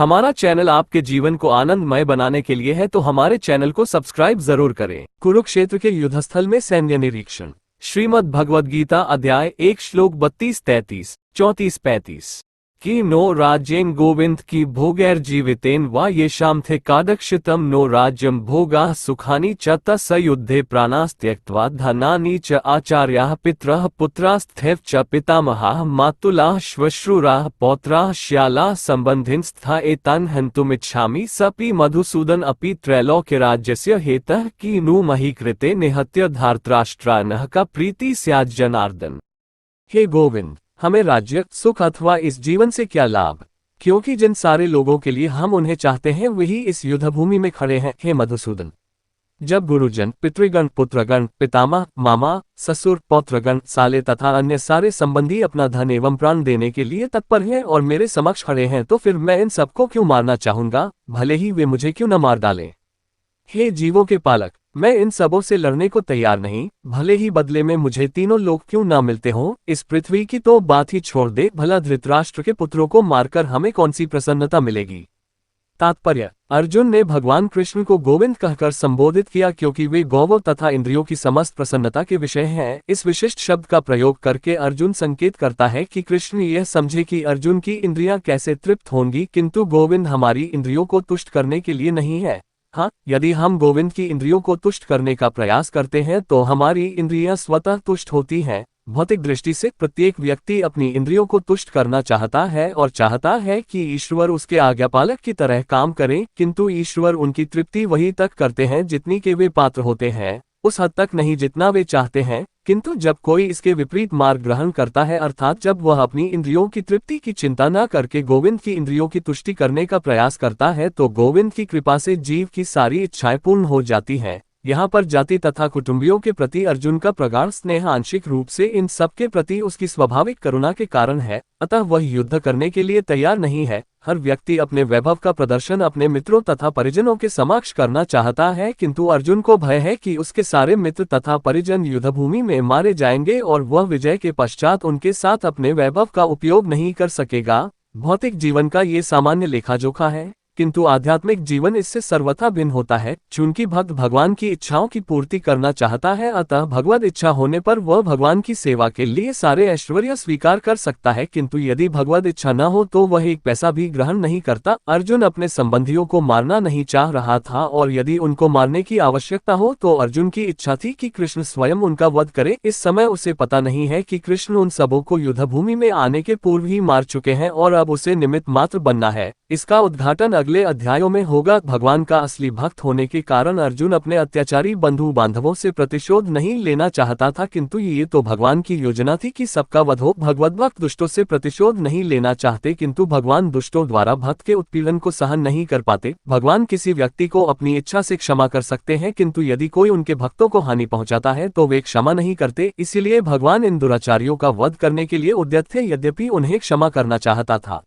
हमारा चैनल आपके जीवन को आनंदमय बनाने के लिए है, तो हमारे चैनल को सब्सक्राइब जरूर करें। कुरुक्षेत्र के युद्धस्थल में सैन्य निरीक्षण। श्रीमद् भगवद गीता अध्याय 1 श्लोक 32-33, 34-35 कि नो राज्येन गोविंद की भोगैर जीवितेन वा येषां थे कादक्षितम नो राज्यम भोगाः सुखानि च तस्य युद्धे प्राणास्त्यक्त्वा धनानि च आचार्याः पितरः पुत्रास्त्येव च पितामहाः मातुलाः श्वश्रूराः पौत्राः श्यालाः सम्बन्धिनस्तथा एतान् हन्तुमिच्छामि सपि मधुसूदन अपि त्रैलोक्यराज्यस्य हेतः कि नु मही कृते निहत्य धार्तराष्ट्रानः का प्रीति स्यात् जनार्दन। हे गोविंद, हमें राज्य, सुख अथवा इस जीवन से क्या लाभ, क्योंकि जिन सारे लोगों के लिए हम उन्हें चाहते हैं वही इस युद्धभूमि में खड़े हैं। हे मधुसूदन, जब गुरुजन, पितृगण, पुत्रगण, पितामह, मामा, ससुर, पौत्रगण, साले तथा अन्य सारे संबंधी अपना धन एवं प्राण देने के लिए तत्पर हैं और मेरे समक्ष खड़े हैं, तो फिर मैं इन सबको क्यों मारना चाहूंगा, भले ही वे मुझे क्यों न मार डालें। हे जीवों के पालक, मैं इन सबों से लड़ने को तैयार नहीं, भले ही बदले में मुझे तीनों लोग क्यों ना मिलते हों। इस पृथ्वी की तो बात ही छोड़ दे, भला धृतराष्ट्र के पुत्रों को मारकर हमें कौन सी प्रसन्नता मिलेगी। तात्पर्य: अर्जुन ने भगवान कृष्ण को गोविंद कहकर संबोधित किया क्योंकि वे गौवों तथा इंद्रियों की समस्त प्रसन्नता के विषय हैं। इस विशिष्ट शब्द का प्रयोग करके अर्जुन संकेत करता है कि कृष्ण यह समझे कि अर्जुन की इंद्रियां कैसे तृप्त होंगी, किंतु गोविंद हमारी इंद्रियों को तुष्ट करने के लिए नहीं है। हाँ, यदि हम गोविंद की इंद्रियों को तुष्ट करने का प्रयास करते हैं तो हमारी इंद्रियां स्वतः तुष्ट होती हैं। भौतिक दृष्टि से प्रत्येक व्यक्ति अपनी इंद्रियों को तुष्ट करना चाहता है और चाहता है कि ईश्वर उसके आज्ञापालक की तरह काम करें, किंतु ईश्वर उनकी तृप्ति वही तक करते हैं जितनी के वे पात्र होते हैं, उस हद तक नहीं जितना वे चाहते हैं। किंतु जब कोई इसके विपरीत मार्ग ग्रहण करता है, अर्थात जब वह अपनी इंद्रियों की तृप्ति की चिंता न करके गोविंद की इंद्रियों की तुष्टि करने का प्रयास करता है, तो गोविंद की कृपा से जीव की सारी इच्छाएं पूर्ण हो जाती हैं। यहाँ पर जाति तथा कुटुंबियों के प्रति अर्जुन का प्रगाढ़ स्नेह आंशिक रूप से इन सब के प्रति उसकी स्वाभाविक करुणा के कारण है, अतः वह युद्ध करने के लिए तैयार नहीं है। हर व्यक्ति अपने वैभव का प्रदर्शन अपने मित्रों तथा परिजनों के समक्ष करना चाहता है, किंतु अर्जुन को भय है कि उसके सारे मित्र तथा परिजन युद्धभूमि में मारे जाएंगे और वह विजय के पश्चात उनके साथ अपने वैभव का उपयोग नहीं कर सकेगा। भौतिक जीवन का ये सामान्य लेखा जोखा है, किंतु आध्यात्मिक जीवन इससे सर्वथा भिन्न होता है। चूंकि भक्त भगवान की इच्छाओं की पूर्ति करना चाहता है, अतः भगवद इच्छा होने पर वह भगवान की सेवा के लिए सारे ऐश्वर्य स्वीकार कर सकता है, किंतु यदि भगवद इच्छा न हो तो वह एक पैसा भी ग्रहण नहीं करता। अर्जुन अपने संबंधियों को मारना नहीं चाह रहा था, और यदि उनको मारने की आवश्यकता हो तो अर्जुन की इच्छा थी कि कृष्ण स्वयं उनका वध करे। इस समय उसे पता नहीं है कि कृष्ण उन सबों को युद्धभूमि में आने के पूर्व ही मार चुके हैं और अब उसे निमित्त मात्र बनना है। इसका उद्घाटन अगले अध्यायों में होगा। भगवान का असली भक्त होने के कारण अर्जुन अपने अत्याचारी बंधु बांधवों से प्रतिशोध नहीं लेना चाहता था, किंतु ये तो भगवान की योजना थी कि सबका वध हो। भगवद भक्त दुष्टों से प्रतिशोध नहीं लेना चाहते, किंतु भगवान दुष्टों द्वारा भक्त के उत्पीड़न को सहन नहीं कर पाते। भगवान किसी व्यक्ति को अपनी इच्छा से क्षमा कर सकते हैं, किंतु यदि कोई उनके भक्तों को हानि पहुंचाता है तो वे क्षमा नहीं करते। इसीलिए भगवान इन दुराचारियों का वध करने के लिए उद्यत थे, यद्यपि उन्हें क्षमा करना चाहता था।